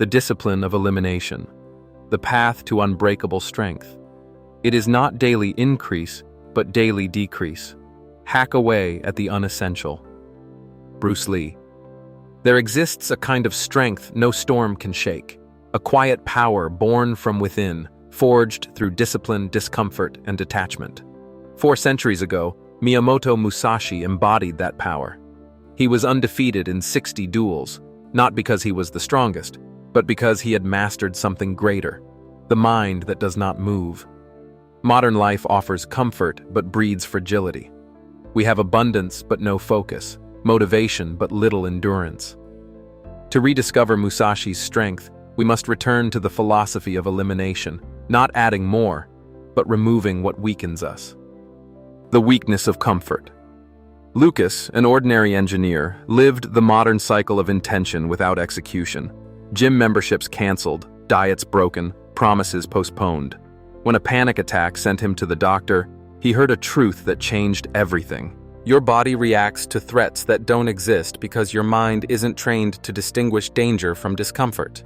the discipline of elimination, the path to unbreakable strength. It is not daily increase, but daily decrease. Hack away at the unessential. Bruce Lee. There exists a kind of strength no storm can shake, a quiet power born from within, forged through discipline, discomfort, and detachment. 4 centuries ago, Miyamoto Musashi embodied that power. He was undefeated in 60 duels, not because he was the strongest, but because he had mastered something greater, the mind that does not move. Modern life offers comfort but breeds fragility. We have abundance but no focus, motivation but little endurance. To rediscover Musashi's strength, we must return to the philosophy of elimination, not adding more, but removing what weakens us. The weakness of comfort. Lucas, an ordinary engineer, lived the modern cycle of intention without execution. Gym memberships canceled, diets broken, promises postponed. When a panic attack sent him to the doctor, he heard a truth that changed everything. Your body reacts to threats that don't exist because your mind isn't trained to distinguish danger from discomfort.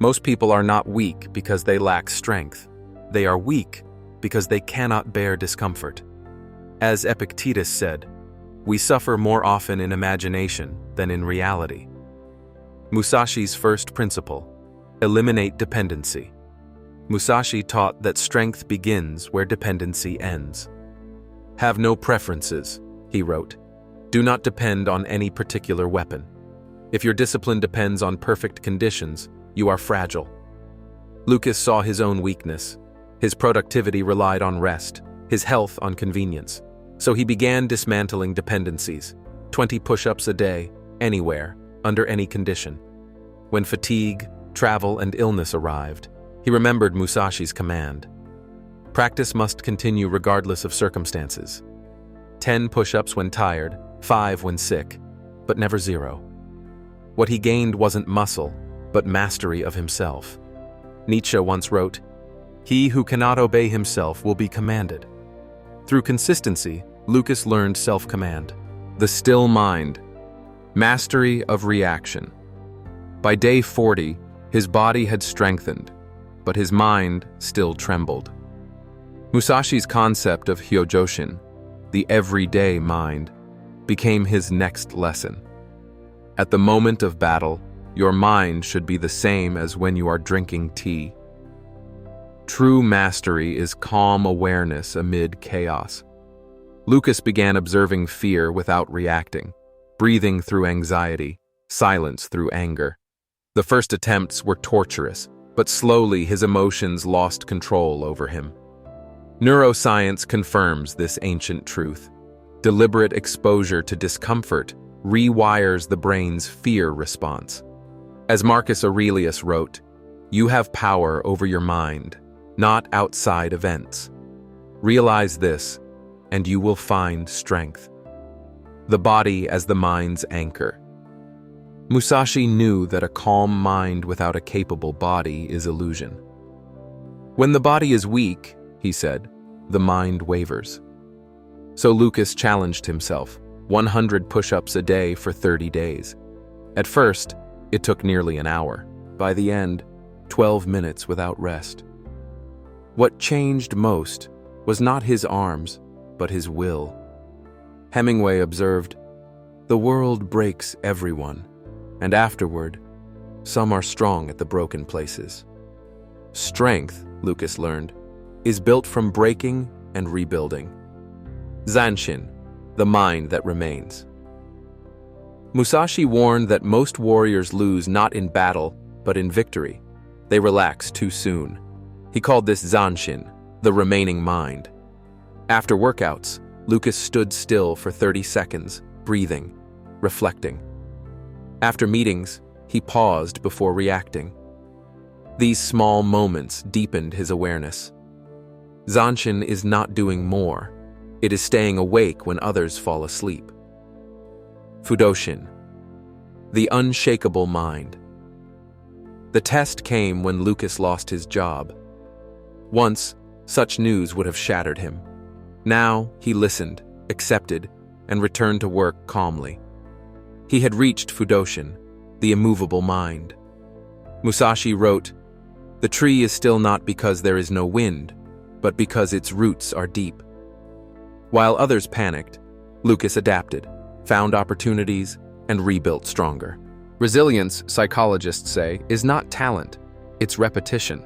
Most people are not weak because they lack strength. They are weak because they cannot bear discomfort. As Epictetus said, we suffer more often in imagination than in reality. Musashi's first principle: eliminate dependency. Musashi taught that strength begins where dependency ends. Have no preferences, he wrote. Do not depend on any particular weapon. If your discipline depends on perfect conditions, you are fragile. Lucas saw his own weakness. His productivity relied on rest, his health on convenience. So he began dismantling dependencies. 20 push-ups a day, anywhere, under any condition. When fatigue, travel, and illness arrived, he remembered Musashi's command. Practice must continue regardless of circumstances. 10 push-ups when tired, 5 when sick, but never 0. What he gained wasn't muscle, but mastery of himself. Nietzsche once wrote, "He who cannot obey himself will be commanded." Through consistency, Lucas learned self-command, the still mind, mastery of reaction. By day 40, his body had strengthened, but his mind still trembled. Musashi's concept of hyojoshin, the everyday mind, became his next lesson. At the moment of battle, your mind should be the same as when you are drinking tea. True mastery is calm awareness amid chaos. Lucas began observing fear without reacting, breathing through anxiety, silence through anger. The first attempts were torturous, but slowly his emotions lost control over him. Neuroscience confirms this ancient truth. Deliberate exposure to discomfort rewires the brain's fear response. As Marcus Aurelius wrote, "You have power over your mind, not outside events. Realize this, and you will find strength." The body as the mind's anchor. Musashi knew that a calm mind without a capable body is illusion. When the body is weak, he said, the mind wavers. So Lucas challenged himself, 100 push-ups a day for 30 days. At first, it took nearly an hour. By the end, 12 minutes without rest. What changed most was not his arms, but his will. Hemingway observed, "The world breaks everyone, and afterward, some are strong at the broken places." Strength, Lucas learned, is built from breaking and rebuilding. Zanshin, the mind that remains. Musashi warned that most warriors lose not in battle, but in victory. They relax too soon. He called this Zanshin, the remaining mind. After workouts, Lucas stood still for 30 seconds, breathing, reflecting. After meetings, he paused before reacting. These small moments deepened his awareness. Zanshin is not doing more. It is staying awake when others fall asleep. Fudoshin, the unshakable mind. The test came when Lucas lost his job. Once, such news would have shattered him. Now, he listened, accepted, and returned to work calmly. He had reached Fudoshin, the immovable mind. Musashi wrote, "The tree is still not because there is no wind, but because its roots are deep." While others panicked, Lucas adapted, found opportunities, and rebuilt stronger. Resilience, psychologists say, is not talent, it's repetition.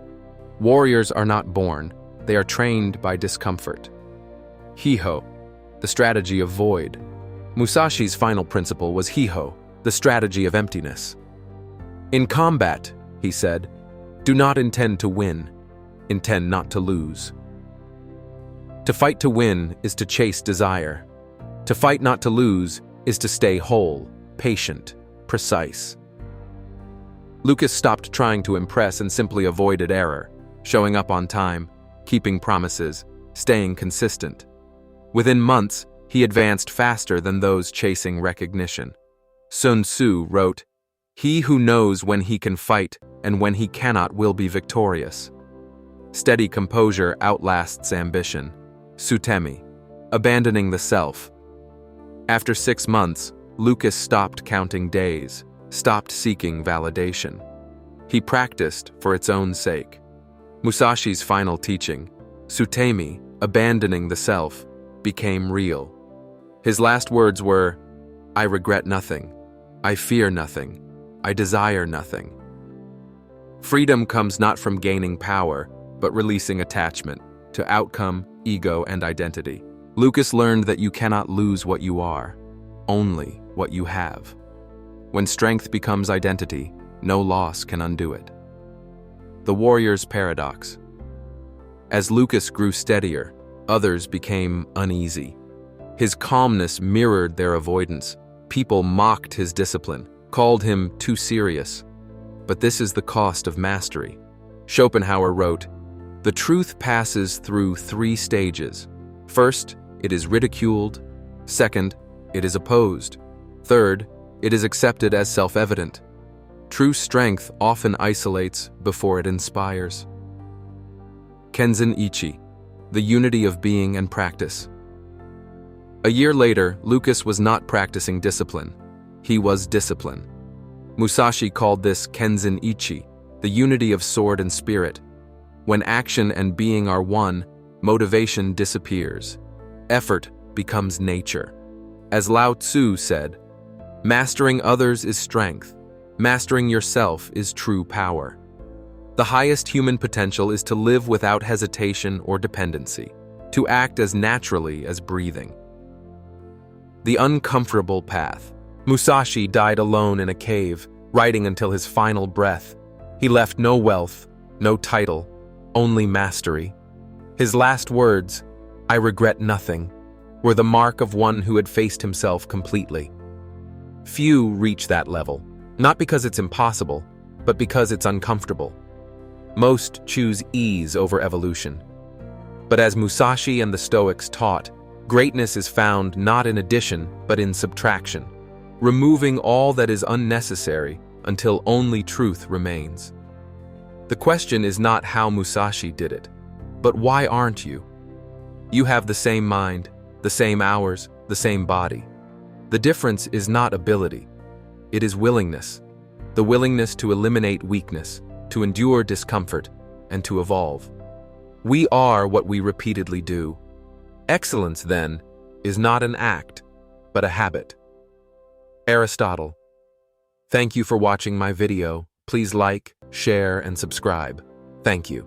Warriors are not born, they are trained by discomfort. Hiho, the strategy of void. Musashi's final principle was Hiho, the strategy of emptiness. In combat, he said, do not intend to win, intend not to lose. To fight to win is to chase desire. To fight not to lose is to stay whole, patient, precise. Lucas stopped trying to impress and simply avoided error, showing up on time, keeping promises, staying consistent. Within months, he advanced faster than those chasing recognition. Sun Tzu wrote, "He who knows when he can fight and when he cannot will be victorious." Steady composure outlasts ambition. Sutemi, abandoning the self. After 6 months, Lucas stopped counting days, stopped seeking validation. He practiced for its own sake. Musashi's final teaching, Sutemi, abandoning the self, became real. His last words were, "I regret nothing. I fear nothing. I desire nothing." Freedom comes not from gaining power, but releasing attachment to outcome, ego, and identity. Lucas learned that you cannot lose what you are, only what you have. When strength becomes identity, no loss can undo it. The warrior's paradox. As Lucas grew steadier, others became uneasy. His calmness mirrored their avoidance. People mocked his discipline, called him too serious. But this is the cost of mastery. Schopenhauer wrote, "The truth passes through 3 stages. First, it is ridiculed. Second, it is opposed. Third, it is accepted as self-evident. True strength often isolates before it inspires." Kenzen Ichi, the unity of being and practice. A year later, Lucas was not practicing discipline. He was discipline. Musashi called this Kenzen Ichi, the unity of sword and spirit. When action and being are one, motivation disappears. Effort becomes nature. As Lao Tzu said, "Mastering others is strength. Mastering yourself is true power." The highest human potential is to live without hesitation or dependency, to act as naturally as breathing. The uncomfortable path. Musashi died alone in a cave, writing until his final breath. He left no wealth, no title, only mastery. His last words, "I regret nothing," were the mark of one who had faced himself completely. Few reach that level, not because it's impossible, but because it's uncomfortable. Most choose ease over evolution. But as Musashi and the Stoics taught, greatness is found not in addition, but in subtraction, removing all that is unnecessary until only truth remains. The question is not how Musashi did it, but why aren't you? You have the same mind, the same hours, the same body. The difference is not ability. It is willingness. The willingness to eliminate weakness, to endure discomfort, and to evolve. We are what we repeatedly do. Excellence, then, is not an act, but a habit. Aristotle. Thank you for watching my video. Please like, share, and subscribe. Thank you.